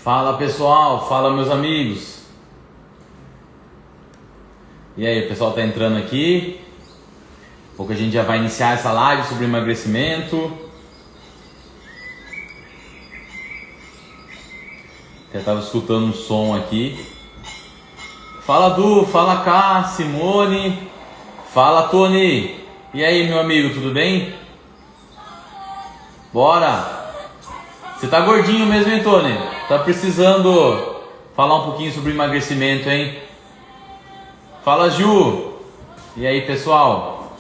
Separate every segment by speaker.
Speaker 1: Fala pessoal, fala meus amigos. E aí, o pessoal tá entrando aqui. Daqui a pouco a gente já vai iniciar essa live sobre emagrecimento. Já tava escutando um som aqui. Fala Du, fala Cá, Simone. Fala Tony. E aí meu amigo, tudo bem? Bora! Você tá gordinho mesmo, hein, Tony? Tá precisando falar um pouquinho sobre emagrecimento, hein? Fala, Ju! E aí, pessoal?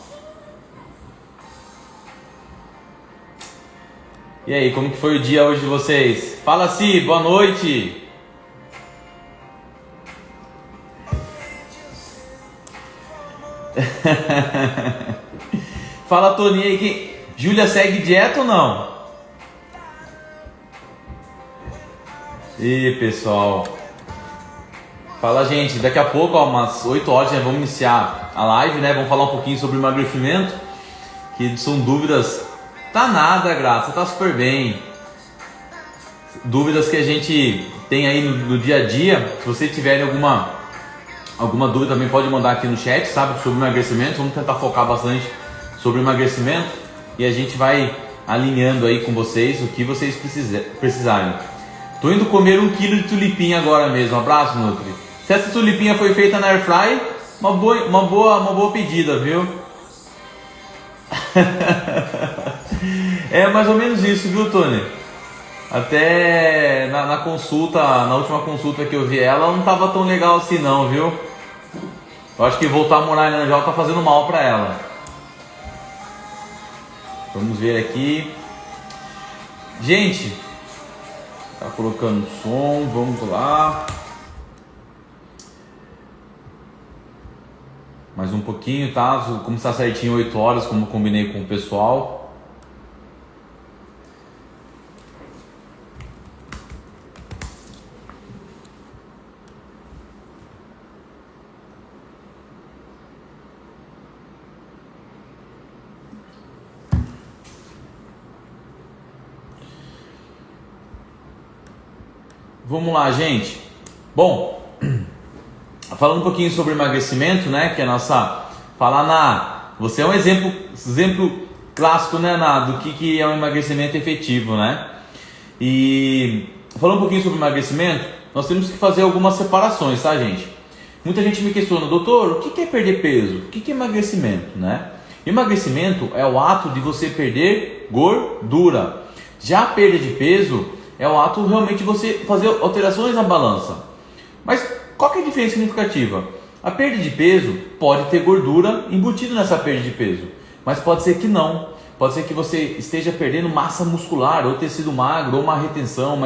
Speaker 1: E aí, como que foi o dia hoje de vocês? Fala, Si, boa noite! Fala, Tony, e aí, Júlia segue dieta ou não? E pessoal, fala gente, daqui a pouco, ó, umas 8 horas já vamos iniciar a live, né? Vamos falar um pouquinho sobre emagrecimento, que são dúvidas, tá nada, Graça, tá super bem. Dúvidas que a gente tem aí no dia a dia. Se você tiver alguma dúvida também pode mandar aqui no chat, sabe, sobre emagrecimento. Vamos tentar focar bastante sobre emagrecimento e a gente vai alinhando aí com vocês o que vocês precisarem. Tô indo comer 1 kg de tulipinha agora mesmo. Um abraço, Nutri. Se essa tulipinha foi feita na Airfry, uma boa pedida, viu? É mais ou menos isso, viu, Tony? Até na consulta, na última consulta que eu vi ela, não tava tão legal assim não, viu? Eu acho que voltar a morar em Laranjal tá fazendo mal pra ela. Vamos ver aqui. Gente, tá colocando som, vamos lá. Mais um pouquinho, tá? Vou começar certinho 8 horas, como combinei com o pessoal. Vamos lá, gente. Bom, falando um pouquinho sobre emagrecimento, né? Que é a nossa... Você é um exemplo clássico, né, do que é um emagrecimento efetivo, né? E falando um pouquinho sobre emagrecimento, nós temos que fazer algumas separações, tá, gente? Muita gente me questiona, doutor, o que é perder peso? O que é emagrecimento, né? Emagrecimento é o ato de você perder gordura. Já a perda de peso é o ato realmente de você fazer alterações na balança. Mas qual que é a diferença significativa? A perda de peso pode ter gordura embutida nessa perda de peso, mas pode ser que não. Pode ser que você esteja perdendo massa muscular, ou tecido magro, ou uma retenção,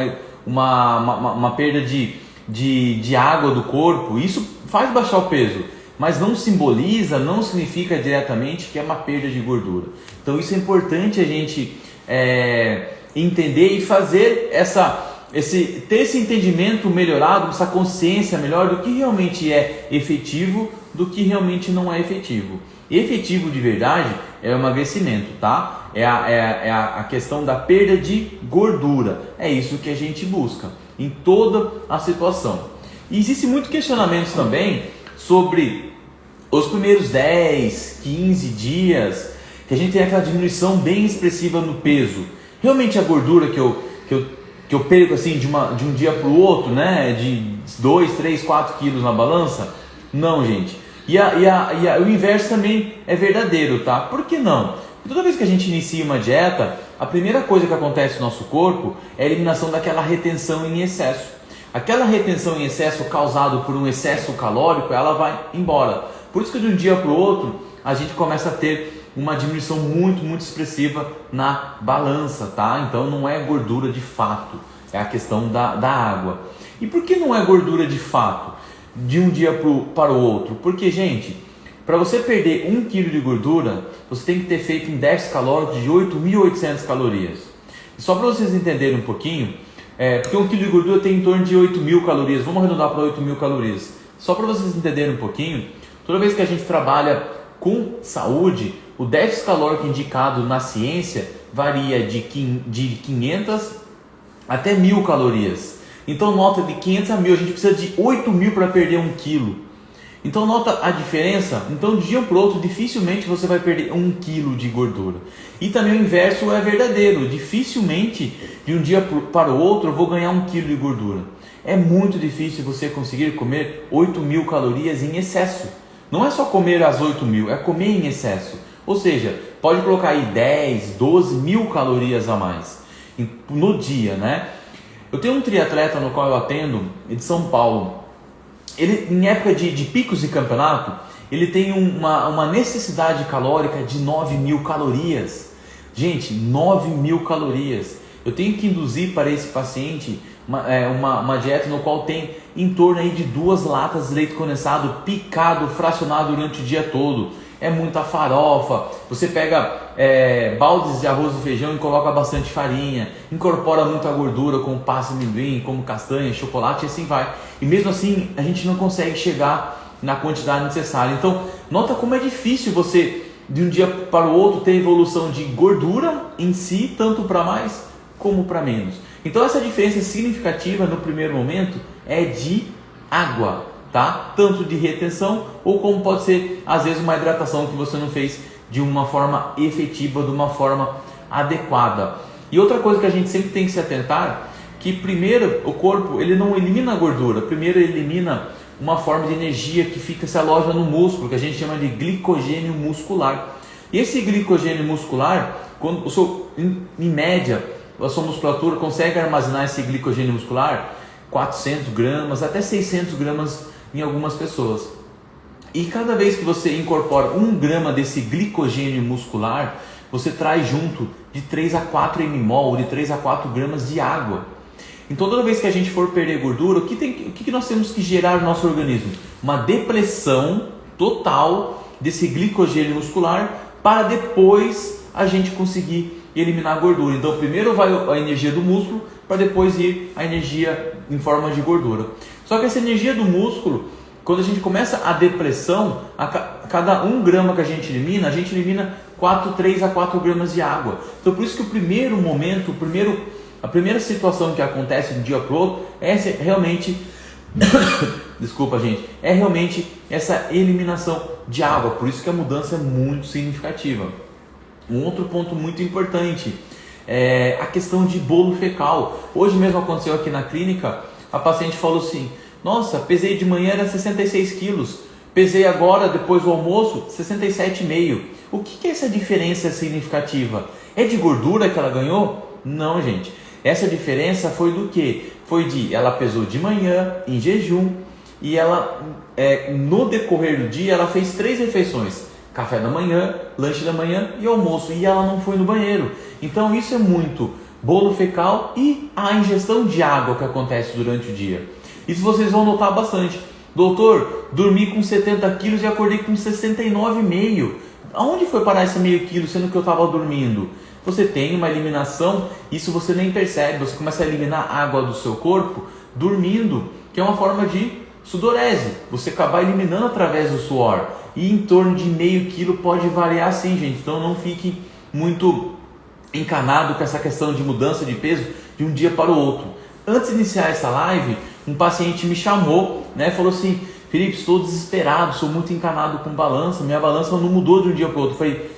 Speaker 1: uma perda de água do corpo. Isso faz baixar o peso, mas não simboliza, não significa diretamente que é uma perda de gordura. Então isso é importante a gente entender e fazer ter esse entendimento melhorado, essa consciência melhor do que realmente é efetivo, do que realmente não é efetivo. Efetivo de verdade é o emagrecimento, tá? É a questão da perda de gordura. É isso que a gente busca em toda a situação. E existe muito questionamentos também sobre os primeiros 10, 15 dias, que a gente tem aquela diminuição bem expressiva no peso. Realmente a gordura que eu perco assim de um dia para o outro, né? De 2, 3, 4 quilos na balança? Não, gente. E o inverso também é verdadeiro, tá? Por que não? Toda vez que a gente inicia uma dieta, a primeira coisa que acontece no nosso corpo é a eliminação daquela retenção em excesso. Aquela retenção em excesso causada por um excesso calórico, ela vai embora. Por isso que de um dia para o outro, a gente começa a ter uma diminuição muito, muito expressiva na balança, tá? Então não é gordura de fato, é a questão da água. E por que não é gordura de fato, de um dia para o outro? Porque, gente, para você perder 1 kg de gordura, você tem que ter feito um déficit calórico de 8.800 calorias. E só para vocês entenderem um pouquinho, porque 1 kg de gordura tem em torno de 8.000 calorias, vamos arredondar para 8.000 calorias. Só para vocês entenderem um pouquinho, toda vez que a gente trabalha com saúde, o déficit calórico indicado na ciência varia de 500 até 1.000 calorias. Então nota de 500 a 1000, a gente precisa de 8.000 para perder 1 quilo. Então nota a diferença. Então de um dia para o outro dificilmente você vai perder 1 quilo de gordura. E também o inverso é verdadeiro, dificilmente de um dia para o outro eu vou ganhar 1 quilo de gordura. É muito difícil você conseguir comer 8.000 calorias em excesso. Não é só comer as 8.000, é comer em excesso. Ou seja, pode colocar aí 10, 12.000 calorias a mais no dia, né? Eu tenho um triatleta no qual eu atendo, de São Paulo. Ele, em época de picos de campeonato, ele tem uma necessidade calórica de 9.000 calorias. Gente, 9.000 calorias. Eu tenho que induzir para esse paciente uma dieta no qual tem em torno aí de 2 latas de leite condensado picado, fracionado durante o dia todo. É muita farofa, você pega baldes de arroz e feijão e coloca bastante farinha, incorpora muita gordura como pasta de amendoim, como castanha, chocolate e assim vai. E mesmo assim a gente não consegue chegar na quantidade necessária. Então nota como é difícil você de um dia para o outro ter evolução de gordura em si, tanto para mais como para menos. Então essa diferença significativa no primeiro momento é de água, tá? Tanto de retenção ou como pode ser às vezes uma hidratação que você não fez de uma forma efetiva, de uma forma adequada. E outra coisa que a gente sempre tem que se atentar, que primeiro o corpo ele não elimina a gordura, primeiro ele elimina uma forma de energia que se aloja no músculo, que a gente chama de glicogênio muscular. E esse glicogênio muscular, quando em média a sua musculatura consegue armazenar esse glicogênio muscular 400 gramas até 600 gramas em algumas pessoas. E cada vez que você incorpora 1 grama desse glicogênio muscular, você traz junto de 3 a 4 mmol, de 3 a 4 gramas de água. Então toda vez que a gente for perder gordura, o que nós temos que gerar no nosso organismo? Uma depressão total desse glicogênio muscular para depois a gente conseguir eliminar a gordura. Então primeiro vai a energia do músculo para depois ir a energia em forma de gordura. Só que essa energia do músculo, quando a gente começa a depressão, a cada 1 grama que a gente elimina 3 a 4 gramas de água. Então por isso que o primeiro momento, a primeira situação que acontece de um dia para o outro é realmente desculpa gente, é realmente essa eliminação de água. Por isso que a mudança é muito significativa. Um outro ponto muito importante é a questão de bolo fecal. Hoje mesmo aconteceu aqui na clínica, a paciente falou assim: nossa, pesei de manhã era 66 quilos, pesei agora depois do almoço 67,5. O que é essa diferença significativa? É de gordura que ela ganhou? Não, gente. Essa diferença foi do que? Foi ela pesou de manhã em jejum e ela no decorrer do dia ela fez 3 refeições: café da manhã, lanche da manhã e almoço, e ela não foi no banheiro. Então isso é muito bolo fecal e a ingestão de água que acontece durante o dia. Isso vocês vão notar bastante. Doutor, dormi com 70 quilos e acordei com 69,5. Aonde foi parar esse meio quilo sendo que eu estava dormindo? Você tem uma eliminação, isso você nem percebe, você começa a eliminar água do seu corpo dormindo, que é uma forma de sudorese, você acabar eliminando através do suor. E em torno de meio quilo pode variar sim, gente, então não fique muito encanado com essa questão de mudança de peso de um dia para o outro. Antes de iniciar essa live, um paciente me chamou, falou assim: Felipe, estou desesperado, sou muito encanado com balança, minha balança não mudou de um dia para o outro. Eu falei: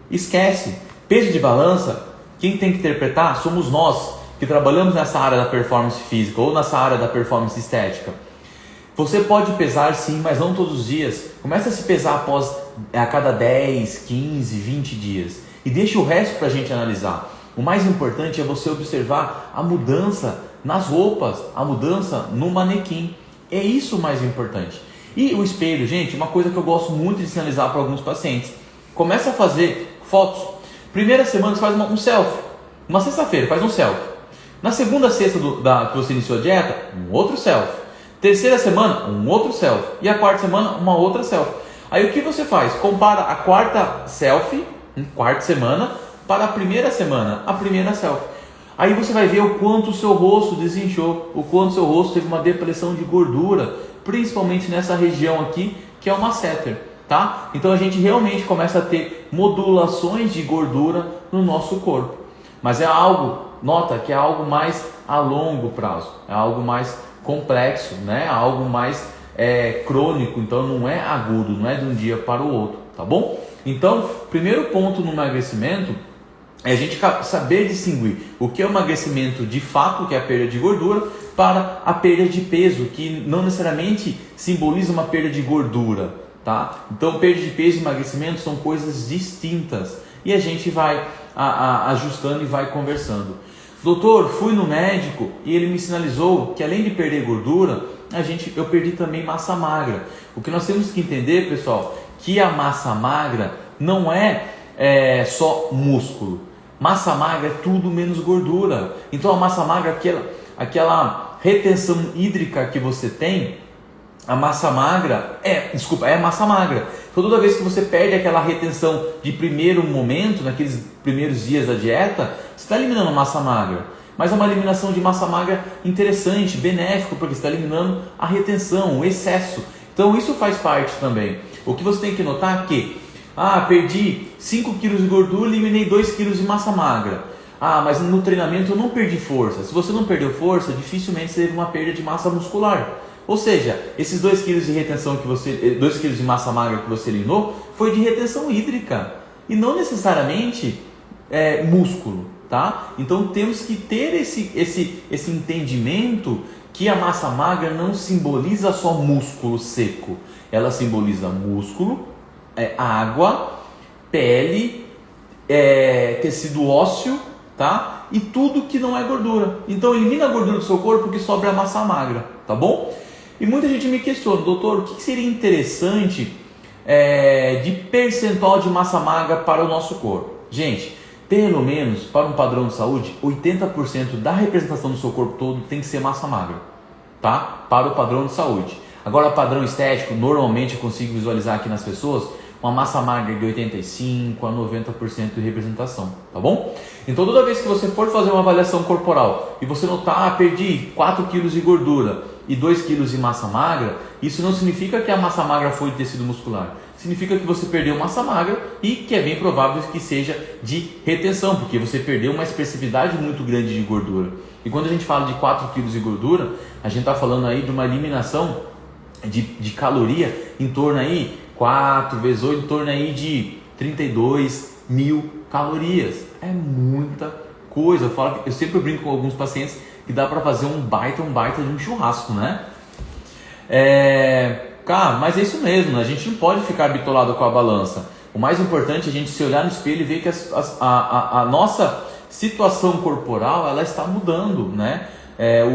Speaker 1: esquece, peso de balança, quem tem que interpretar somos nós, que trabalhamos nessa área da performance física ou nessa área da performance estética. Você pode pesar sim, mas não todos os dias. Começa a se pesar a cada 10, 15, 20 dias. E deixa o resto para a gente analisar. O mais importante é você observar a mudança nas roupas, a mudança no manequim. É isso o mais importante. E o espelho, gente, uma coisa que eu gosto muito de sinalizar para alguns pacientes. Começa a fazer fotos. Primeira semana você faz um selfie. Uma sexta-feira faz um selfie. Na segunda sexta que você iniciou a dieta, um outro selfie. Terceira semana, um outro selfie. E a quarta semana, uma outra selfie. Aí o que você faz? Compara a quarta selfie, quarta semana, para a primeira semana, a primeira selfie. Aí você vai ver o quanto o seu rosto desinchou, o quanto o seu rosto teve uma depressão de gordura, principalmente nessa região aqui, que é o masseter, tá? Então a gente realmente começa a ter modulações de gordura no nosso corpo. Mas é algo nota que é algo mais a longo prazo, é algo mais complexo, né? Algo mais crônico, então não é agudo, não é de um dia para o outro, tá bom? Então, primeiro ponto no emagrecimento é a gente saber distinguir o que é o emagrecimento de fato, que é a perda de gordura, para a perda de peso, que não necessariamente simboliza uma perda de gordura, tá? Então, perda de peso e emagrecimento são coisas distintas e a gente vai ajustando e vai conversando. Doutor, fui no médico e ele me sinalizou que além de perder gordura, eu perdi também massa magra. O que nós temos que entender, pessoal, que a massa magra não é só músculo. Massa magra é tudo menos gordura. Então a massa magra, aquela retenção hídrica que você tem, a massa magra é massa magra. Então, toda vez que você perde aquela retenção de primeiro momento, naqueles primeiros dias da dieta, você está eliminando massa magra. Mas é uma eliminação de massa magra interessante, benéfico, porque você está eliminando a retenção, o excesso. Então isso faz parte também. O que você tem que notar é que perdi 5 kg de gordura, eliminei 2 kg de massa magra. Mas no treinamento eu não perdi força. Se você não perdeu força, dificilmente você teve uma perda de massa muscular. Ou seja, esses 2 kg de retenção 2 kg de massa magra que você eliminou, foi de retenção hídrica e não necessariamente músculo, tá? Então temos que ter esse entendimento que a massa magra não simboliza só músculo seco, ela simboliza músculo, água, pele, tecido ósseo, tá? E tudo que não é gordura. Então elimina a gordura do seu corpo que sobra a massa magra, tá bom? E muita gente me questiona, doutor, o que seria interessante de percentual de massa magra para o nosso corpo? Gente, pelo menos para um padrão de saúde, 80% da representação do seu corpo todo tem que ser massa magra, tá? Para o padrão de saúde. Agora, padrão estético, normalmente eu consigo visualizar aqui nas pessoas uma massa magra de 85% a 90% de representação, tá bom? Então, toda vez que você for fazer uma avaliação corporal e você notar, perdi 4 kg de gordura e 2 kg de massa magra, isso não significa que a massa magra foi de tecido muscular. Significa que você perdeu massa magra e que é bem provável que seja de retenção, porque você perdeu uma expressividade muito grande de gordura. E quando a gente fala de 4 kg de gordura, a gente está falando aí de uma eliminação de caloria em torno aí 4 vezes 8, em torno aí de 32 mil calorias. É muita coisa. Eu sempre brinco com alguns pacientes que dá para fazer um baita de um churrasco, né? Cara, mas é isso mesmo, a gente não pode ficar bitolado com a balança. O mais importante é a gente se olhar no espelho e ver que a nossa situação corporal ela está mudando, né?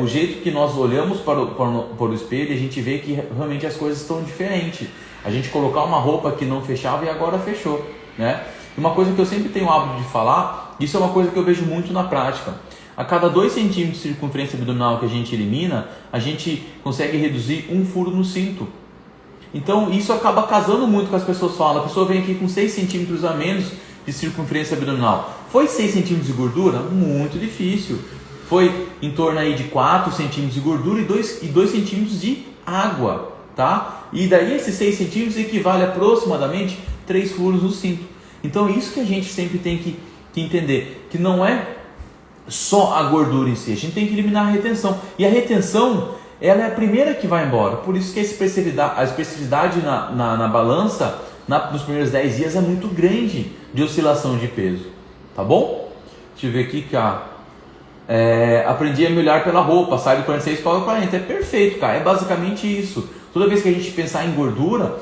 Speaker 1: O jeito que nós olhamos para o espelho, a gente vê que realmente as coisas estão diferentes. A gente colocar uma roupa que não fechava e agora fechou, né? Uma coisa que eu sempre tenho o hábito de falar, isso é uma coisa que eu vejo muito na prática. A cada 2 centímetros de circunferência abdominal que a gente elimina, a gente consegue reduzir um furo no cinto. Então isso acaba casando muito com as pessoas falam. A pessoa vem aqui com 6 centímetros a menos de circunferência abdominal. Foi 6 centímetros de gordura? Muito difícil. Foi em torno aí de 4 centímetros de gordura e 2 centímetros de água, tá? E daí esses 6 centímetros equivale a aproximadamente 3 furos no cinto. Então isso que a gente sempre tem que entender, que não é só a gordura em si, a gente tem que eliminar a retenção. E a retenção, ela é a primeira que vai embora. Por isso que a expressividade na balança, nos primeiros 10 dias, é muito grande de oscilação de peso. Tá bom? Deixa eu ver aqui, cara. Aprendi a me olhar pela roupa, sai do 46 para o 40. É perfeito, cara. É basicamente isso. Toda vez que a gente pensar em gordura,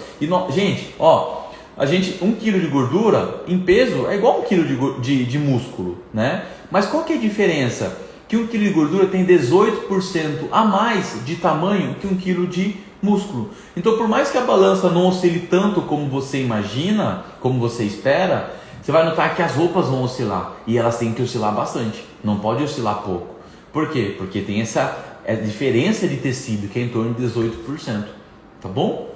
Speaker 1: gente, ó, 1 kg de gordura em peso é igual a 1 kg de músculo, né? Mas qual que é a diferença? Que 1 kg de gordura tem 18% a mais de tamanho que 1 kg de músculo. Então, por mais que a balança não oscile tanto como você imagina, como você espera, você vai notar que as roupas vão oscilar e elas têm que oscilar bastante. Não pode oscilar pouco. Por quê? Porque tem essa diferença de tecido que é em torno de 18%. Tá bom?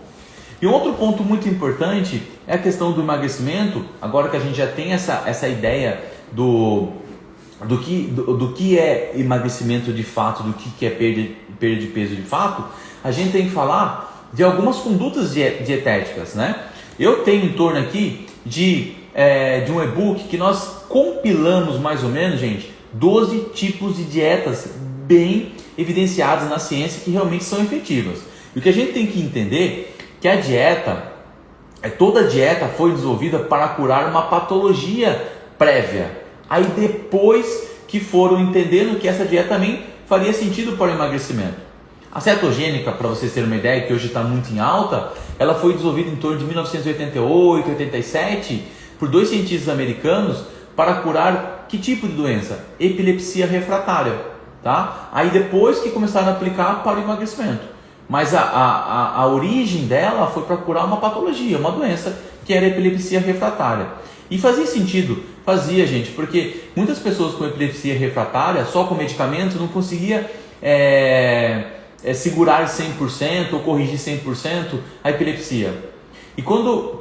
Speaker 1: E um outro ponto muito importante é a questão do emagrecimento. Agora que a gente já tem essa ideia do que é emagrecimento de fato, do que é perda de peso de fato, a gente tem que falar de algumas condutas dietéticas, né? Eu tenho em torno aqui de um e-book que nós compilamos mais ou menos, gente, 12 tipos de dietas bem evidenciadas na ciência que realmente são efetivas. E o que a gente tem que entender é que a dieta, toda dieta foi desenvolvida para curar uma patologia prévia. Aí depois que foram entendendo que essa dieta também faria sentido para o emagrecimento. A cetogênica, para vocês terem uma ideia, que hoje está muito em alta, ela foi desenvolvida em torno de 1988, 87, por 2 cientistas americanos para curar que tipo de doença? Epilepsia refratária, tá? Aí depois que começaram a aplicar para o emagrecimento. Mas a origem dela foi para curar uma patologia, uma doença, que era a epilepsia refratária. E fazia sentido, gente, porque muitas pessoas com epilepsia refratária, só com medicamento, não conseguia segurar 100% ou corrigir 100% a epilepsia. E quando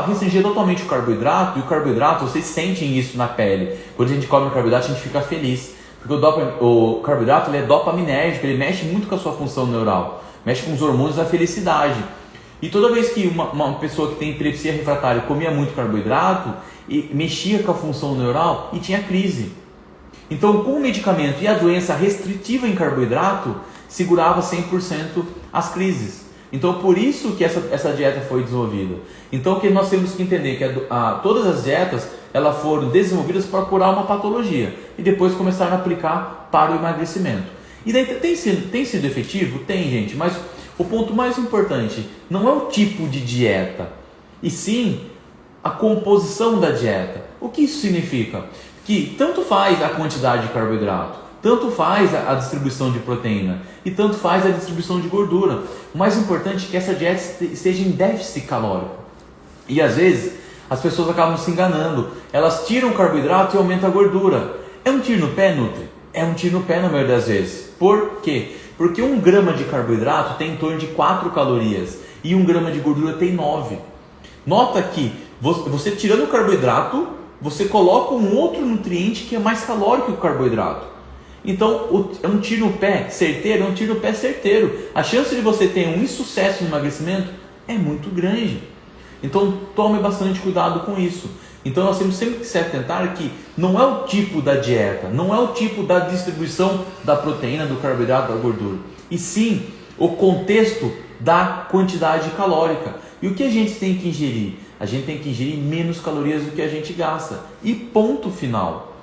Speaker 1: restringia totalmente o carboidrato, e o carboidrato, vocês sentem isso na pele. Quando a gente come carboidrato, a gente fica feliz. Porque o carboidrato ele é dopaminérgico, ele mexe muito com a sua função neural, mexe com os hormônios da felicidade. E toda vez que uma pessoa que tem epilepsia refratária comia muito carboidrato, e mexia com a função neural e tinha crise. Então, com o medicamento e a doença restritiva em carboidrato, segurava 100% as crises. Então, por isso que essa dieta foi desenvolvida. Então, o que nós temos que entender que todas as dietas elas foram desenvolvidas para curar uma patologia e depois começaram a aplicar para o emagrecimento. E daí tem sido efetivo? Tem, gente, mas o ponto mais importante não é o tipo de dieta, e sim a composição da dieta. O que isso significa? Que tanto faz a quantidade de carboidrato, tanto faz a distribuição de proteína e tanto faz a distribuição de gordura. O mais importante é que essa dieta esteja em déficit calórico. E às vezes as pessoas acabam se enganando. Elas tiram o carboidrato e aumentam a gordura. É um tiro no pé, Nutri? É um tiro no pé na maioria das vezes. Por quê? Porque 1 grama de carboidrato tem em torno de 4 calorias e 1 grama de gordura tem 9. Nota que você tirando o carboidrato, você coloca um outro nutriente que é mais calórico que o carboidrato. Então, é um tiro no pé certeiro, é um tiro no pé certeiro. A chance de você ter um insucesso no emagrecimento é muito grande. Então, tome bastante cuidado com isso. Então, nós temos sempre que se atentar que não é o tipo da dieta, não é o tipo da distribuição da proteína, do carboidrato, da gordura, e sim o contexto da quantidade calórica. E o que a gente tem que ingerir? A gente tem que ingerir menos calorias do que a gente gasta. E ponto final.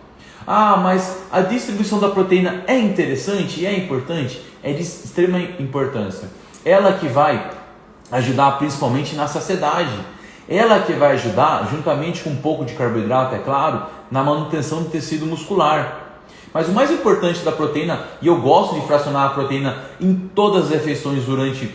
Speaker 1: Ah, mas a distribuição da proteína é interessante e é importante? É de extrema importância. Ela que vai ajudar principalmente na saciedade. Ela que vai ajudar, juntamente com um pouco de carboidrato, é claro, na manutenção do tecido muscular. Mas o mais importante da proteína, e eu gosto de fracionar a proteína em todas as refeições durante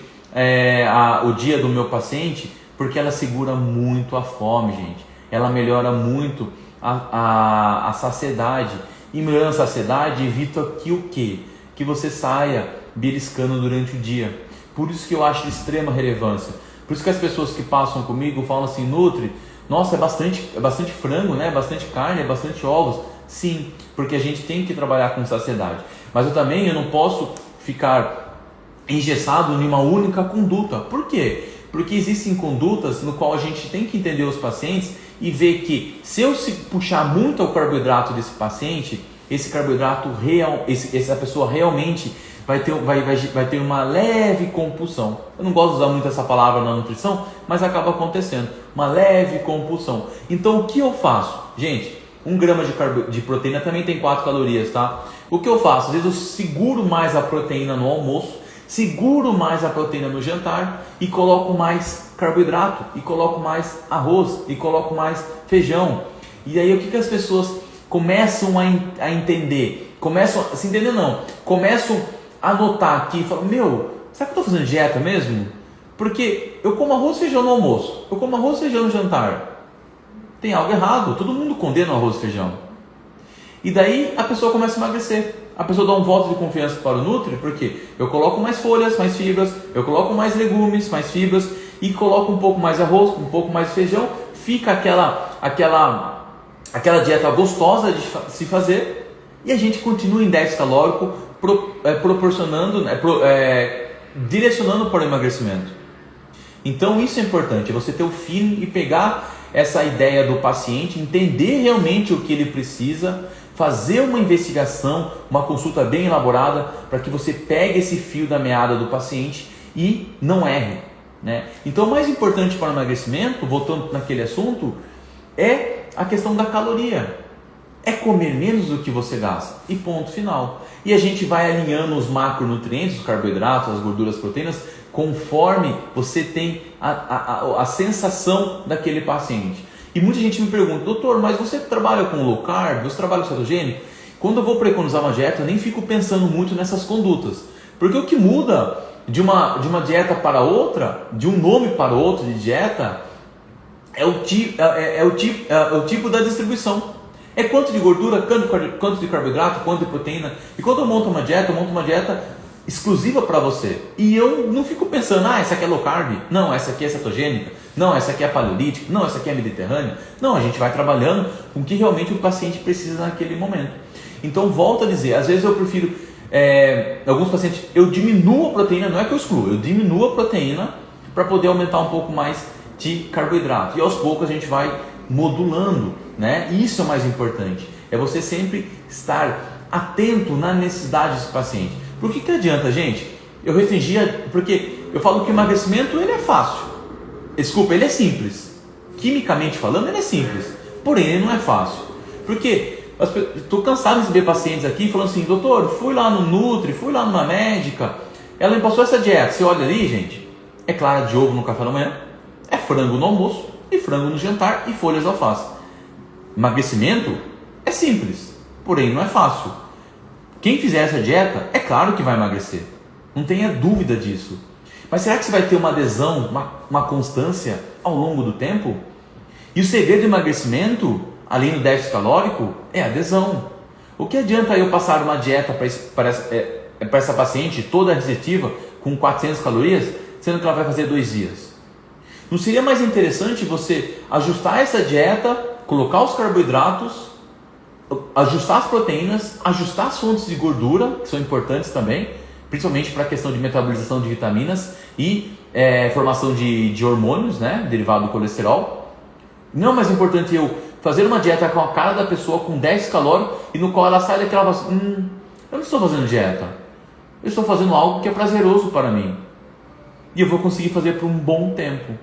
Speaker 1: o dia do meu paciente, porque ela segura muito a fome, gente. Ela melhora muito a saciedade. E melhorando a saciedade, evita que o quê? Que você saia beliscando durante o dia. Por isso que eu acho de extrema relevância. Por isso que as pessoas que passam comigo falam assim, Nutri, nossa, é bastante frango, né? Bastante carne, é bastante ovos. Sim, porque a gente tem que trabalhar com saciedade. Mas eu não posso ficar engessado em uma única conduta. Por quê? Porque existem condutas no qual a gente tem que entender os pacientes e ver que se eu puxar muito o carboidrato desse paciente, esse carboidrato essa pessoa realmente vai ter uma leve compulsão. Eu não gosto de usar muito essa palavra na nutrição, mas acaba acontecendo, uma leve compulsão. Então o que eu faço? Gente, 1 grama de proteína também tem 4 calorias, tá? O que eu faço? Às vezes eu seguro mais a proteína no almoço, seguro mais a proteína no jantar e coloco mais carboidrato, e coloco mais arroz, e coloco mais feijão. E aí o que as pessoas começam a entender? Começam a notar aqui e falam, será que eu estou fazendo dieta mesmo? Porque eu como arroz e feijão no almoço, eu como arroz e feijão no jantar. Tem algo errado, todo mundo condena o arroz e feijão. E daí a pessoa começa a emagrecer. A pessoa dá um voto de confiança para o Nutri, porque eu coloco mais folhas, mais fibras, eu coloco mais legumes, mais fibras, e coloco um pouco mais arroz, um pouco mais feijão, fica aquela dieta gostosa de se fazer, e a gente continua em déficit calórico, direcionando para o emagrecimento. Então isso é importante, você ter o feeling e pegar essa ideia do paciente, entender realmente o que ele precisa, fazer uma investigação, uma consulta bem elaborada para que você pegue esse fio da meada do paciente e não erre, né? Então, o mais importante para o emagrecimento, voltando naquele assunto, é a questão da caloria. É comer menos do que você gasta e ponto final. E a gente vai alinhando os macronutrientes, os carboidratos, as gorduras, as proteínas, conforme você tem a sensação daquele paciente. E muita gente me pergunta: doutor, mas você trabalha com low carb, você trabalha com cetogênico? Quando eu vou preconizar uma dieta, eu nem fico pensando muito nessas condutas, porque o que muda de uma dieta para outra, de um nome para outro de dieta, é o tipo da distribuição. É quanto de gordura, quanto de carboidrato, quanto de proteína. E quando eu monto uma dieta exclusiva para você. E eu não fico pensando, essa aqui é low carb, não, essa aqui é cetogênica, não, essa aqui é paleolítica, não, essa aqui é mediterrânea. Não, a gente vai trabalhando com o que realmente o paciente precisa naquele momento. Então, volto a dizer, às vezes eu prefiro, alguns pacientes, eu diminuo a proteína, não é que eu excluo, eu diminuo a proteína para poder aumentar um pouco mais de carboidrato. E aos poucos a gente vai modulando, né? Isso é o mais importante, é você sempre estar atento na necessidade desse paciente. Por que adianta, gente? Eu restringia, porque eu falo que o emagrecimento ele é fácil, desculpa, ele é simples, quimicamente falando ele é simples, porém ele não é fácil, porque estou cansado de receber pacientes aqui falando assim: doutor, fui lá no Nutri, fui lá numa médica, ela me passou essa dieta. Você olha ali, gente, é clara de ovo no café da manhã, é frango no almoço e frango no jantar e folhas de alface. Emagrecimento é simples, porém não é fácil. Quem fizer essa dieta, é claro que vai emagrecer, não tenha dúvida disso. Mas será que você vai ter uma adesão, uma constância ao longo do tempo? E o segredo do emagrecimento, além do déficit calórico, é a adesão. O que adianta eu passar uma dieta para essa paciente toda restritiva, com 400 calorias, sendo que ela vai fazer 2 dias? Não seria mais interessante você ajustar essa dieta, colocar os carboidratos, ajustar as proteínas, ajustar as fontes de gordura, que são importantes também, principalmente para a questão de metabolização de vitaminas e formação de hormônios, né, derivado do colesterol. Não é mais importante eu fazer uma dieta com a cara da pessoa, com 10 calóricos, e no qual ela sai daquela eu não estou fazendo dieta, eu estou fazendo algo que é prazeroso para mim e eu vou conseguir fazer por um bom tempo.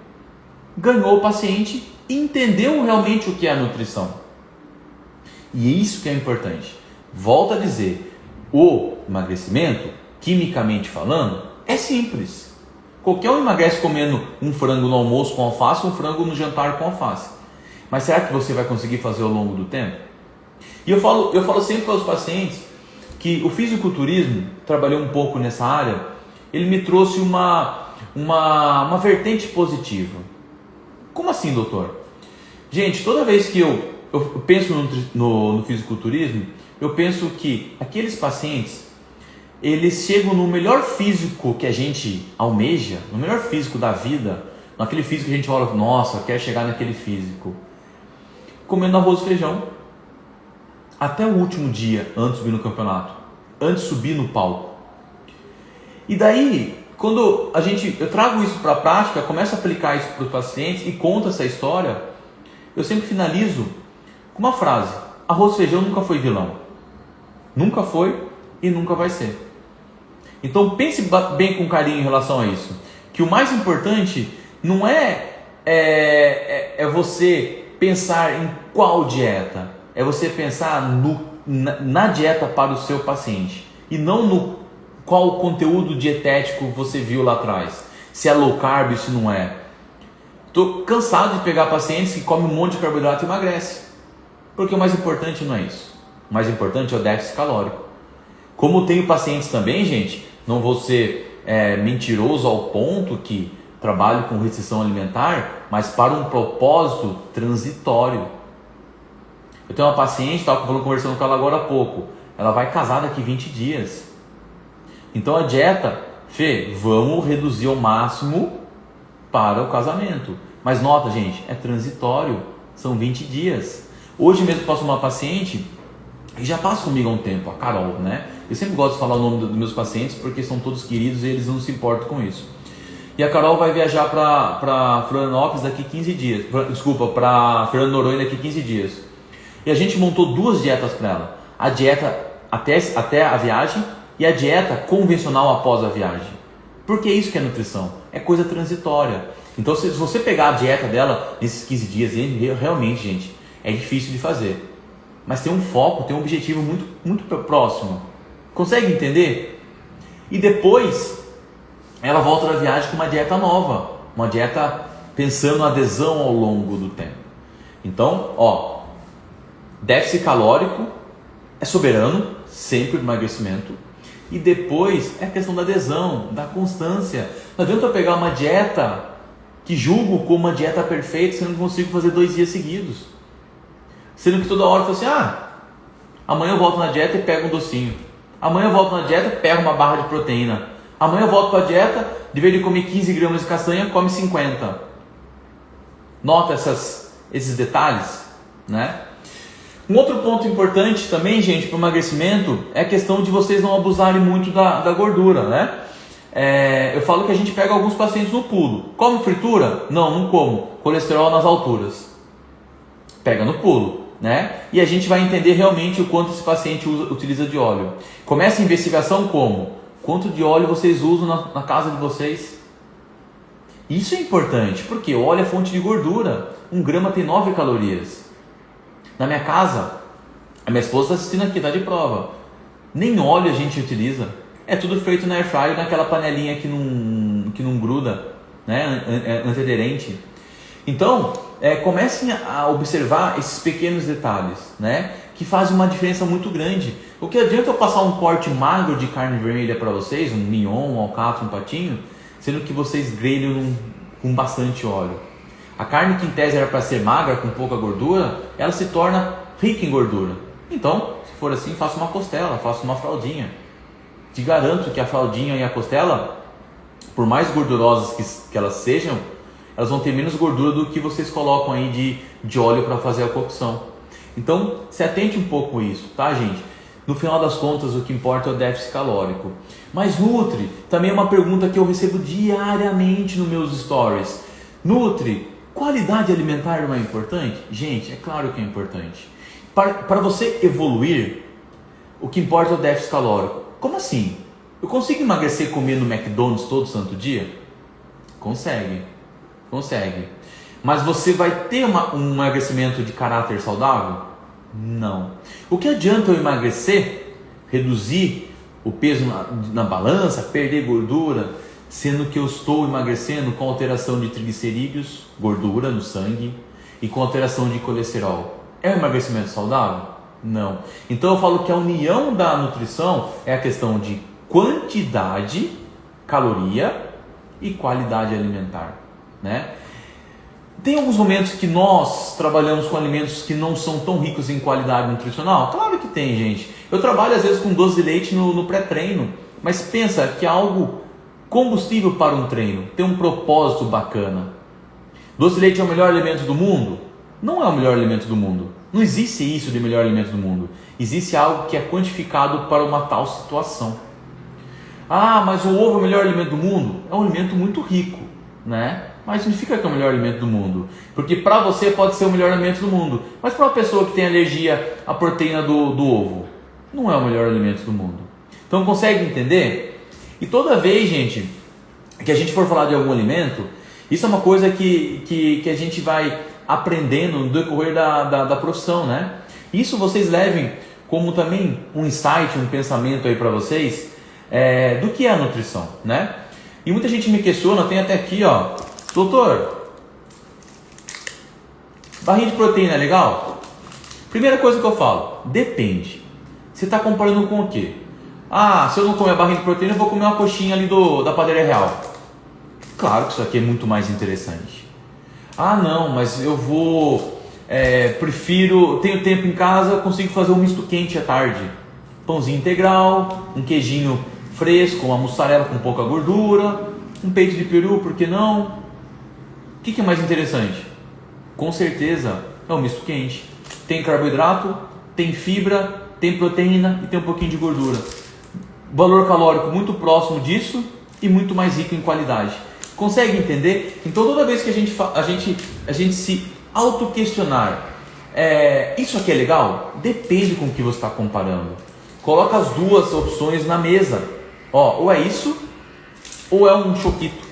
Speaker 1: Ganhou o paciente e entendeu realmente o que é a nutrição. E é isso que é importante. Volto a dizer, o emagrecimento, quimicamente falando, é simples. Qualquer um emagrece comendo um frango no almoço com alface, um frango no jantar com alface. Mas será que você vai conseguir fazer ao longo do tempo? E eu falo sempre para os pacientes que o fisiculturismo, trabalhou um pouco nessa área, ele me trouxe uma vertente positiva. Como assim, doutor? Gente, toda vez que eu penso no fisiculturismo, eu penso que aqueles pacientes, eles chegam no melhor físico que a gente almeja, no melhor físico da vida, naquele físico que a gente olha, nossa, quer chegar naquele físico, comendo arroz e feijão, até o último dia, antes de subir no campeonato, antes de subir no palco. E daí, quando eu trago isso para a prática, começo a aplicar isso para os pacientes e conto essa história, eu sempre finalizo com uma frase: arroz e feijão nunca foi vilão, nunca foi e nunca vai ser. Então pense bem com carinho em relação a isso, que o mais importante não é você pensar em qual dieta, é você pensar na dieta para o seu paciente e não no qual conteúdo dietético você viu lá atrás, se é low carb, se não é. Estou cansado de pegar pacientes que comem um monte de carboidrato e emagrece, porque o mais importante não é isso. O mais importante é o déficit calórico. Como tenho pacientes também, gente, não vou ser mentiroso ao ponto que trabalho com restrição alimentar, mas para um propósito transitório. Eu tenho uma paciente, estava conversando com ela agora há pouco, ela vai casar daqui 20 dias. Então a dieta, vamos reduzir ao máximo para o casamento. Mas nota, gente, é transitório, são 20 dias. Hoje mesmo passo uma paciente e já passa comigo há um tempo, a Carol, né? Eu sempre gosto de falar o nome dos meus pacientes porque são todos queridos e eles não se importam com isso. e a Carol vai viajar para Florianópolis daqui 15 dias. Desculpa, para Fernando Noronha daqui 15 dias. E a gente montou 2 dietas para ela. A dieta até a viagem e a dieta convencional após a viagem. Porque é isso que é nutrição. É coisa transitória. Então, se você pegar a dieta dela nesses 15 dias, realmente, gente, é difícil de fazer. Mas tem um foco, tem um objetivo muito, muito próximo. Consegue entender? E depois, ela volta da viagem com uma dieta nova. Uma dieta pensando na adesão ao longo do tempo. Então, déficit calórico é soberano, sempre o emagrecimento. E depois é a questão da adesão, da constância. Não adianta eu pegar uma dieta que julgo como uma dieta perfeita se eu não consigo fazer 2 dias seguidos. Sendo que toda hora eu falo assim, amanhã eu volto na dieta e pego um docinho. Amanhã eu volto na dieta e pego uma barra de proteína. Amanhã eu volto para a dieta, de vez de comer 15 gramas de castanha, come 50. Nota esses detalhes, né? Um outro ponto importante também, gente, para o emagrecimento é a questão de vocês não abusarem muito da gordura, né? Eu falo que a gente pega alguns pacientes no pulo. Come fritura? Não como. Colesterol nas alturas. Pega no pulo, né? E a gente vai entender realmente o quanto esse paciente utiliza de óleo. Começa a investigação como? Quanto de óleo vocês usam na casa de vocês? Isso é importante, porque o óleo é fonte de gordura. 1 grama tem 9 calorias. Na minha casa, a minha esposa está assistindo aqui, está de prova. Nem óleo a gente utiliza. É tudo feito na air fryer, naquela panelinha que não gruda, né? Antiaderente. Então, comecem a observar esses pequenos detalhes, né? Que fazem uma diferença muito grande. O que adianta eu passar um corte magro de carne vermelha para vocês, um mignon, um alcatra, um patinho, sendo que vocês grelham com bastante óleo. A carne que em tese era para ser magra, com pouca gordura, ela se torna rica em gordura. Então, se for assim, faça uma costela, faça uma fraldinha. Te garanto que a fraldinha e a costela, por mais gordurosas que elas sejam, elas vão ter menos gordura do que vocês colocam aí de óleo para fazer a cocção. Então, se atente um pouco a isso, tá, gente? No final das contas, o que importa é o déficit calórico. Mas Nutri, também é uma pergunta que eu recebo diariamente nos meus stories. Nutri, qualidade alimentar não é importante? Gente, é claro que é importante. Para você evoluir, o que importa é o déficit calórico. Como assim? Eu consigo emagrecer comendo McDonald's todo santo dia? Consegue. Mas você vai ter um emagrecimento de caráter saudável? Não. O que adianta eu emagrecer, reduzir o peso na balança, perder gordura, sendo que eu estou emagrecendo com alteração de triglicerídeos, gordura no sangue, e com alteração de colesterol? É um emagrecimento saudável? Não. Então eu falo que a união da nutrição é a questão de quantidade, caloria e qualidade alimentar, né? Tem alguns momentos que nós trabalhamos com alimentos que não são tão ricos em qualidade nutricional? Claro que tem, gente. Eu trabalho às vezes com doce de leite no pré-treino, mas pensa que é algo combustível para um treino, tem um propósito bacana. Doce de leite é o melhor alimento do mundo? Não é o melhor alimento do mundo. Não existe isso de melhor alimento do mundo. Existe algo que é quantificado para uma tal situação. Ah, mas o ovo é o melhor alimento do mundo? É um alimento muito rico, né? Mas significa que é o melhor alimento do mundo. Porque para você pode ser o melhor alimento do mundo. Mas para uma pessoa que tem alergia à proteína do ovo, não é o melhor alimento do mundo. Então consegue entender? E toda vez, gente, que a gente for falar de algum alimento, isso é uma coisa que a gente vai aprendendo no decorrer da profissão, né? Isso vocês levem como também um insight, um pensamento aí para vocês do que é a nutrição, né? E muita gente me questiona, tem até aqui, ó, doutor, barrinha de proteína é legal? Primeira coisa que eu falo, depende. Você está comparando com o quê? Ah, se eu não comer a barrinha de proteína, eu vou comer uma coxinha ali da padaria real. Claro que isso aqui é muito mais interessante. Ah, não, mas eu prefiro, tenho tempo em casa, consigo fazer um misto quente à tarde. Pãozinho integral, um queijinho fresco, uma mussarela com pouca gordura, um peito de peru, por que não? O que é mais interessante? Com certeza é o misto quente. Tem carboidrato, tem fibra, tem proteína e tem um pouquinho de gordura. Valor calórico muito próximo disso e muito mais rico em qualidade. Consegue entender? Então toda vez que a gente se auto-questionar, isso aqui é legal? Depende com o que você está comparando. Coloca as duas opções na mesa. Ou é isso, ou é um choquito.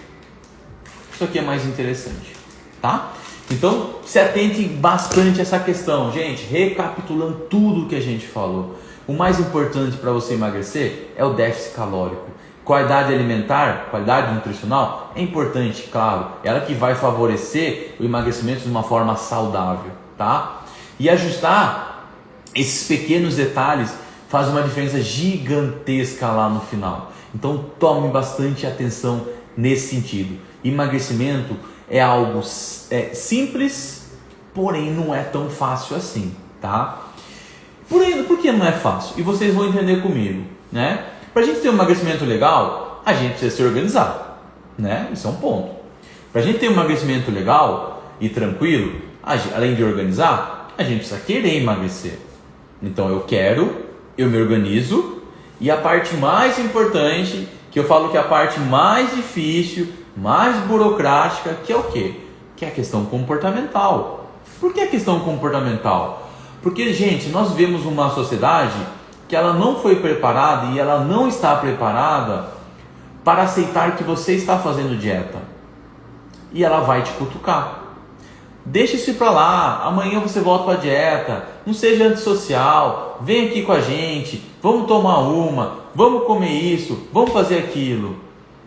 Speaker 1: Isso aqui é mais interessante, tá? Então se atente bastante a essa questão, gente. Recapitulando tudo que a gente falou, o mais importante para você emagrecer é o déficit calórico. Qualidade alimentar, qualidade nutricional é importante, claro. Ela que vai favorecer o emagrecimento de uma forma saudável, tá? E ajustar esses pequenos detalhes faz uma diferença gigantesca lá no final. Então tome bastante atenção nesse sentido. Emagrecimento é algo simples, porém não é tão fácil assim, tá? Por que não é fácil? E vocês vão entender comigo, né? Para a gente ter um emagrecimento legal, a gente precisa se organizar, né? Isso é um ponto. Para a gente ter um emagrecimento legal e tranquilo, além de organizar, a gente precisa querer emagrecer. Então eu me organizo, e a parte mais importante, que eu falo que é a parte mais difícil, mais burocrática, que é o quê? Que é a questão comportamental. Por que a questão comportamental? Porque, gente, nós vivemos uma sociedade que ela não foi preparada e ela não está preparada para aceitar que você está fazendo dieta. E ela vai te cutucar. Deixa isso para lá, amanhã você volta para a dieta, não seja antissocial, vem aqui com a gente, vamos tomar uma, vamos comer isso, vamos fazer aquilo.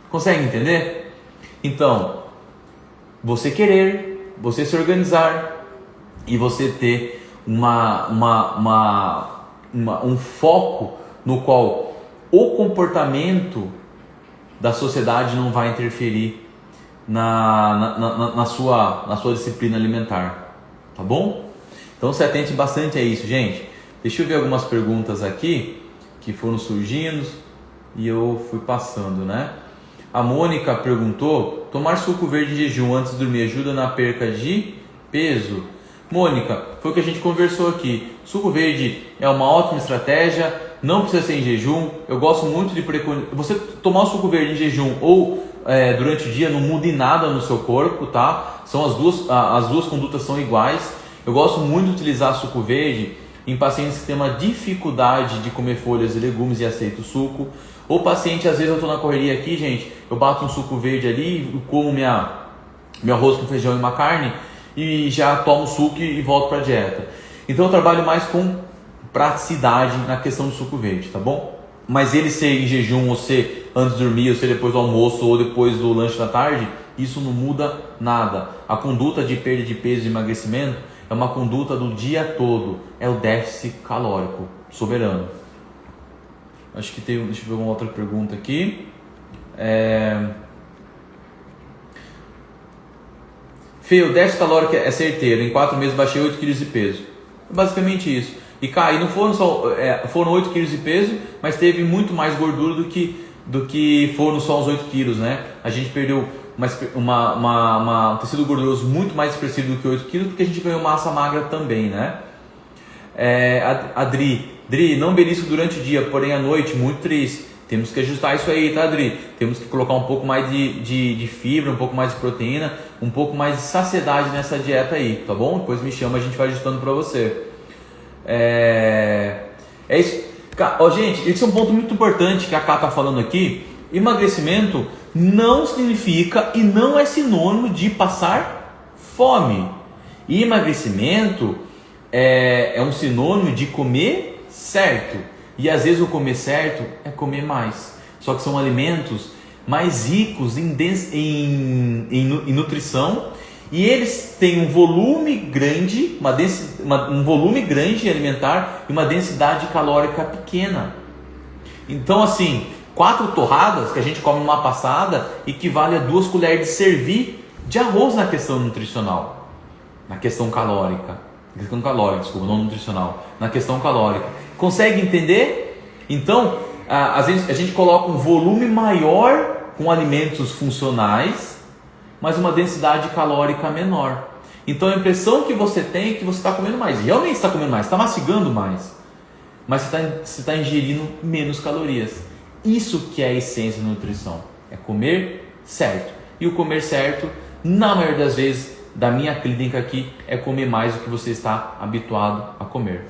Speaker 1: Consegue entender? Então, você querer, você se organizar e você ter um foco no qual o comportamento da sociedade não vai interferir na sua disciplina alimentar, tá bom? Então se atente bastante a isso, gente. Deixa eu ver algumas perguntas aqui que foram surgindo e eu fui passando, né? A Mônica perguntou: tomar suco verde em jejum antes de dormir ajuda na perca de peso? Mônica, foi o que a gente conversou aqui. Suco verde é uma ótima estratégia, não precisa ser em jejum. Eu gosto muito de preconizar. Você tomar o suco verde em jejum ou durante o dia não muda em nada no seu corpo, tá? São as duas condutas são iguais. Eu gosto muito de utilizar suco verde em pacientes que têm uma dificuldade de comer folhas e legumes e aceita o suco. Ou paciente, às vezes eu estou na correria aqui, gente, eu bato um suco verde ali, como meu arroz com feijão e uma carne e já tomo suco e volto para a dieta. Então eu trabalho mais com praticidade na questão do suco verde, tá bom? Mas ele ser em jejum, ou ser antes de dormir, ou ser depois do almoço, ou depois do lanche da tarde, isso não muda nada. A conduta de perda de peso e emagrecimento é uma conduta do dia todo, é o déficit calórico soberano. Acho que tem, deixa eu ver uma outra pergunta aqui. Fê, o déficit calórico é certeiro, em 4 meses baixei 8 kg de peso. É basicamente isso. E não foram só foram 8 kg de peso, mas teve muito mais gordura do que foram só os 8 kg, né? A gente perdeu um tecido gorduroso muito mais expressivo do que 8 kg, porque a gente ganhou massa magra também, né? Dri, não belisco durante o dia, porém à noite, muito triste. Temos que ajustar isso aí, tá, Dri? Temos que colocar um pouco mais de fibra, um pouco mais de proteína, um pouco mais de saciedade nessa dieta aí, tá bom? Depois me chama, a gente vai ajustando pra você. É isso. Gente, esse é um ponto muito importante que a Ká tá falando aqui. Emagrecimento não significa e não é sinônimo de passar fome. E emagrecimento é um sinônimo de comer certo. E às vezes o comer certo é comer mais. Só que são alimentos mais ricos em nutrição. E eles têm um volume grande, um volume grande alimentar e uma densidade calórica pequena. Então, assim, 4 torradas que a gente come numa passada equivale a 2 colheres de servir de arroz na questão nutricional, na questão calórica. Desculpa, não nutricional, na questão calórica. Consegue entender? Então, às vezes a gente coloca um volume maior com alimentos funcionais, mas uma densidade calórica menor. Então a impressão que você tem é que você está comendo mais. Realmente está comendo mais, está mastigando mais. Mas você está ingerindo menos calorias. Isso que é a essência da nutrição. É comer certo. E o comer certo, na maioria das vezes, da minha clínica aqui, é comer mais do que você está habituado a comer.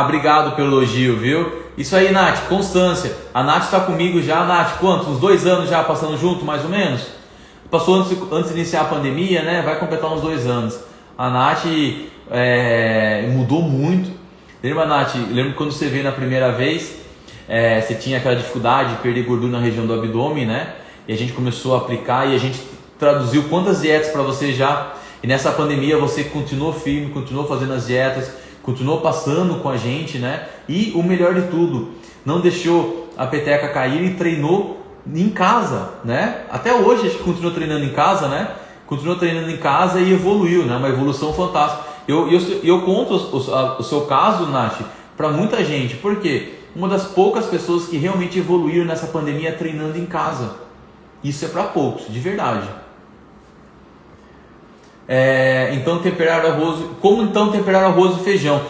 Speaker 1: Obrigado pelo elogio, viu? Isso aí, Nath, constância. A Nath está comigo já, Nath, quantos? Uns 2 anos já passando junto, mais ou menos? Passou antes de iniciar a pandemia, né? Vai completar uns 2 anos. A Nath mudou muito. Lembra, Nath? Lembra quando você veio na primeira vez, você tinha aquela dificuldade de perder gordura na região do abdômen, né? E a gente começou a aplicar e a gente traduziu quantas dietas para você já. E nessa pandemia você continuou firme, continuou fazendo as dietas, continuou passando com a gente, né? E o melhor de tudo, não deixou a peteca cair e treinou em casa, né? Até hoje a gente continua treinando em casa, né? Continuou treinando em casa e evoluiu, né? Uma evolução fantástica. Eu conto o seu caso, Nath, para muita gente. Por quê? Uma das poucas pessoas que realmente evoluíram nessa pandemia treinando em casa. Isso é para poucos, de verdade. Então temperar arroz. Como então temperar arroz e feijão?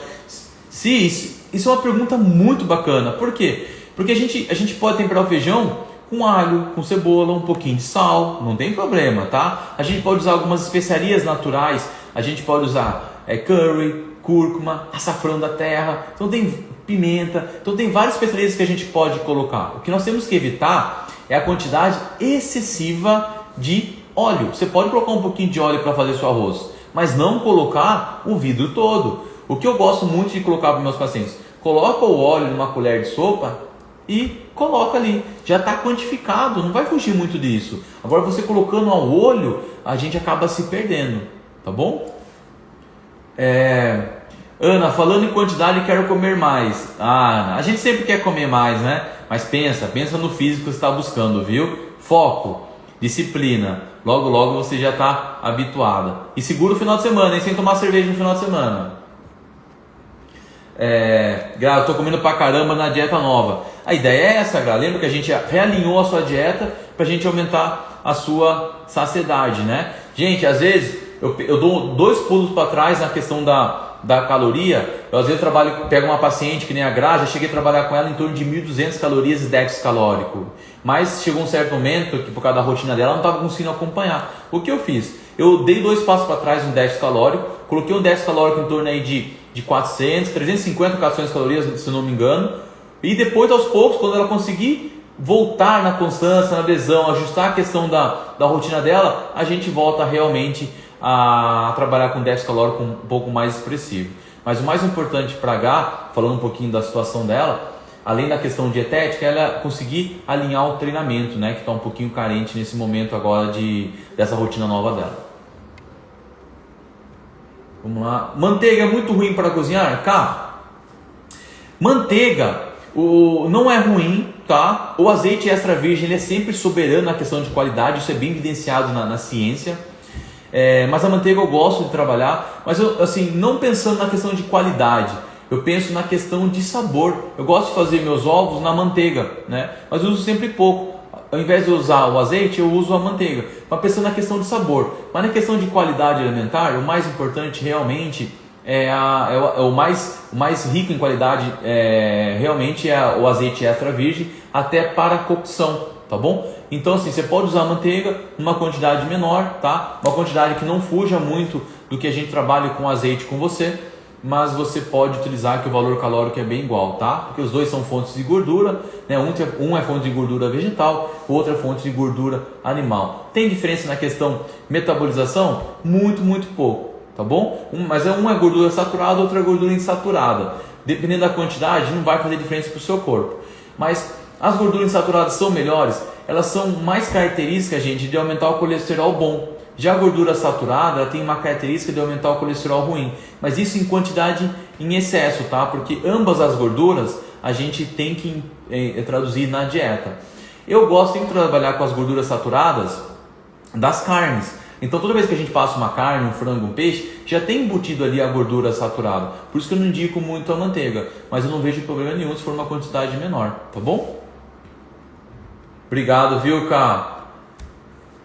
Speaker 1: Isso é uma pergunta muito bacana. Por quê? Porque a gente pode temperar o feijão com alho, com cebola, um pouquinho de sal, não tem problema, tá? A gente pode usar algumas especiarias naturais. A gente pode usar curry, cúrcuma, açafrão da terra. Então tem pimenta. Então tem várias especiarias que a gente pode colocar. O que nós temos que evitar é a quantidade excessiva de óleo. Você pode colocar um pouquinho de óleo para fazer seu arroz, mas não colocar o vidro todo. O que eu gosto muito de colocar para meus pacientes, coloca o óleo numa colher de sopa e coloca ali, já está quantificado, não vai fugir muito disso. Agora você colocando ao olho, a gente acaba se perdendo, tá bom? Ana, falando em quantidade, quero comer mais. A gente sempre quer comer mais, né? Mas pensa no físico que você está buscando, viu? Foco, disciplina. Logo, logo você já está habituada. E segura o final de semana, hein? Sem tomar cerveja no final de semana. Eu tô comendo pra caramba na dieta nova. A ideia é essa, Gra. Lembra que a gente realinhou a sua dieta pra gente aumentar a sua saciedade, né? Gente, às vezes eu dou 2 pulos para trás na questão da caloria. Eu às vezes pego uma paciente que nem a Gra, já cheguei a trabalhar com ela em torno de 1.200 calorias de déficit calórico. Mas chegou um certo momento que por causa da rotina dela, ela não estava conseguindo acompanhar. O que eu fiz? Eu dei 2 passos para trás no déficit calórico, coloquei um déficit calórico em torno aí de 400, 350, 400 calorias, se não me engano. E depois, aos poucos, quando ela conseguir voltar na constância, na adesão, ajustar a questão da rotina dela, a gente volta realmente a trabalhar com déficit calórico um pouco mais expressivo. Mas o mais importante para H, falando um pouquinho da situação dela, além da questão dietética, ela conseguir alinhar o treinamento, né, que está um pouquinho carente nesse momento agora dessa rotina nova dela. Vamos lá. Manteiga é muito ruim para cozinhar? Cá, manteiga não é ruim, tá? O azeite extra virgem ele é sempre soberano na questão de qualidade, isso é bem evidenciado na ciência. Mas a manteiga eu gosto de trabalhar, mas eu, assim, não pensando na questão de qualidade, eu penso na questão de sabor. Eu gosto de fazer meus ovos na manteiga, né? Mas eu uso sempre pouco. Ao invés de usar o azeite, eu uso a manteiga. Mas pensando na questão de sabor. Mas na questão de qualidade alimentar, o mais importante realmente o mais rico em qualidade realmente é o azeite extra virgem, até para cocção, tá bom? Então assim, você pode usar a manteiga numa quantidade menor, tá? Uma quantidade que não fuja muito do que a gente trabalha com azeite com você, mas você pode utilizar que o valor calórico é bem igual, tá? Porque os dois são fontes de gordura, né? Um é fonte de gordura vegetal, o outro é fonte de gordura animal. Tem diferença na questão metabolização? Muito, muito pouco, tá bom? Mas um é gordura saturada, outro é gordura insaturada. Dependendo da quantidade, não vai fazer diferença para o seu corpo. Mas as gorduras insaturadas são melhores, elas são mais características, gente, de aumentar o colesterol bom. Já a gordura saturada, ela tem uma característica de aumentar o colesterol ruim, mas isso em quantidade em excesso, tá? Porque ambas as gorduras a gente tem que traduzir na dieta. Eu gosto de trabalhar com as gorduras saturadas das carnes. Então toda vez que a gente passa uma carne, um frango, um peixe, já tem embutido ali a gordura saturada. Por isso que eu não indico muito a manteiga, mas eu não vejo problema nenhum se for uma quantidade menor, tá bom? Obrigado, viu, Cá?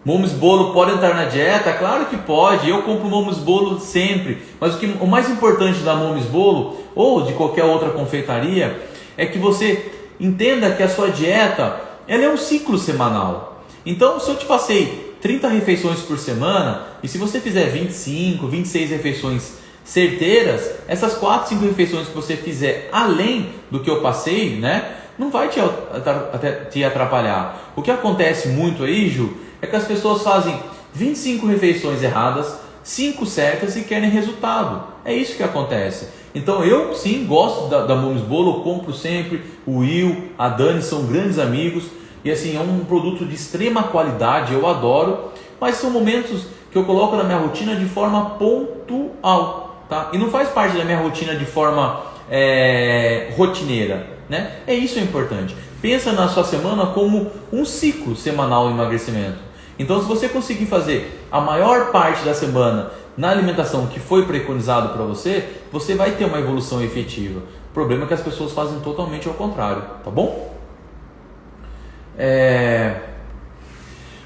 Speaker 1: Momus bolo pode entrar na dieta? Claro que pode, eu compro momus bolo sempre, mas o mais importante da momus bolo, ou de qualquer outra confeitaria, é que você entenda que a sua dieta ela é um ciclo semanal. Então, se eu te passei 30 refeições por semana, e se você fizer 25, 26 refeições certeiras, essas 4, 5 refeições que você fizer além do que eu passei, né, não vai te atrapalhar. O que acontece muito aí, Ju, é que as pessoas fazem 25 refeições erradas, 5 certas e querem resultado. É isso que acontece. Então eu sim gosto da Momes Bolo, eu compro sempre. O Will, a Dani são grandes amigos. E assim, é um produto de extrema qualidade, eu adoro. Mas são momentos que eu coloco na minha rotina de forma pontual, tá? E não faz parte da minha rotina de forma rotineira, né? Isso é importante. Pensa na sua semana como um ciclo semanal de emagrecimento. Então, se você conseguir fazer a maior parte da semana na alimentação que foi preconizado para você, você vai ter uma evolução efetiva. O problema é que as pessoas fazem totalmente ao contrário, tá bom?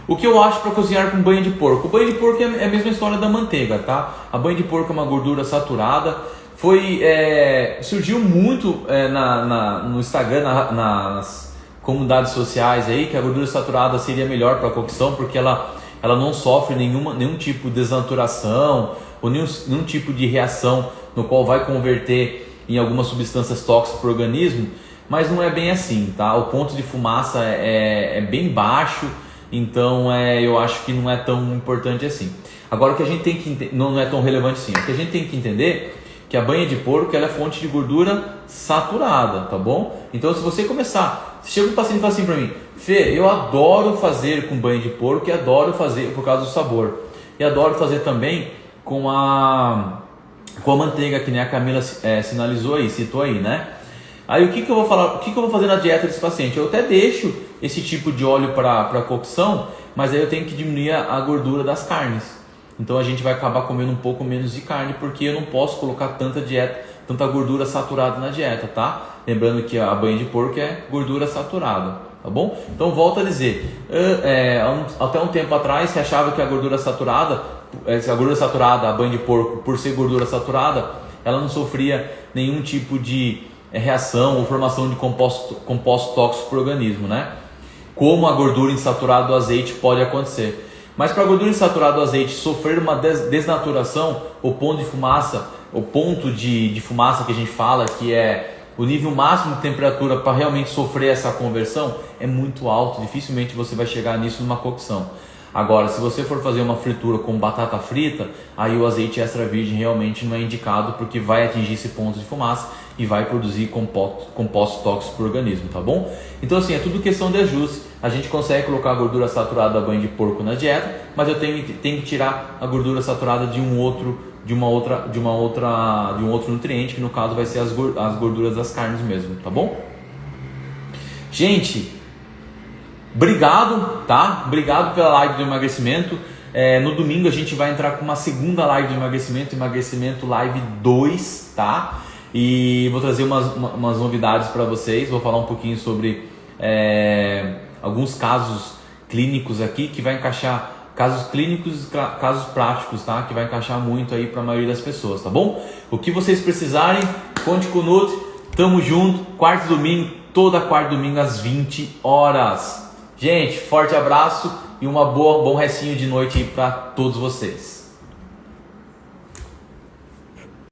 Speaker 1: O que eu acho para cozinhar com banha de porco? O banho de porco é a mesma história da manteiga, tá? A banha de porco é uma gordura saturada. Surgiu muito no Instagram, nas comunidades sociais aí, que a gordura saturada seria melhor para a cocção, porque ela não sofre nenhum tipo de desnaturação ou nenhum tipo de reação no qual vai converter em algumas substâncias tóxicas para o organismo, mas não é bem assim, tá? O ponto de fumaça é bem baixo, então eu acho que não é tão importante assim. Agora o que a gente tem que não é tão relevante assim, o que a gente tem que entender que a banha de porco ela é fonte de gordura saturada, tá bom? Então se você começar, se chega um paciente e fala assim para mim, Fê, eu adoro fazer com banha de porco e adoro fazer por causa do sabor. E adoro fazer também com a manteiga, que nem a Camila sinalizou aí, citou aí, né? Aí o que eu vou falar, o que eu vou fazer na dieta desse paciente? Eu até deixo esse tipo de óleo para cocção, mas aí eu tenho que diminuir a gordura das carnes. Então a gente vai acabar comendo um pouco menos de carne, porque eu não posso colocar tanta gordura saturada na dieta, tá? Lembrando que a banha de porco é gordura saturada, tá bom? Então volto a dizer, até um tempo atrás se achava que a gordura saturada, a banha de porco, por ser gordura saturada, ela não sofria nenhum tipo de reação ou formação de composto tóxico para o organismo, né? Como a gordura insaturada do azeite pode acontecer. Mas para a gordura insaturada do azeite sofrer uma desnaturação, o ponto de fumaça que a gente fala, que é o nível máximo de temperatura para realmente sofrer essa conversão, é muito alto, dificilmente você vai chegar nisso numa cocção. Agora, se você for fazer uma fritura com batata frita, aí o azeite extra virgem realmente não é indicado, porque vai atingir esse ponto de fumaça e vai produzir compostos tóxicos para o organismo, tá bom? Então assim, é tudo questão de ajuste. A gente consegue colocar a gordura saturada da banha de porco na dieta, mas eu tenho que tirar a gordura saturada de um outro nutriente, que no caso vai ser as gorduras das carnes mesmo, tá bom? Gente, obrigado, tá? Obrigado pela live do emagrecimento. No domingo a gente vai entrar com uma segunda live de emagrecimento live 2, tá? E vou trazer umas novidades para vocês. Vou falar um pouquinho sobre alguns casos clínicos aqui, que vai encaixar casos clínicos e casos práticos, tá? Que vai encaixar muito aí para a maioria das pessoas, tá bom? O que vocês precisarem, conte com o Nutri. Tamo junto, toda quarta e domingo às 20 horas. Gente, forte abraço e bom restinho de noite aí para todos vocês.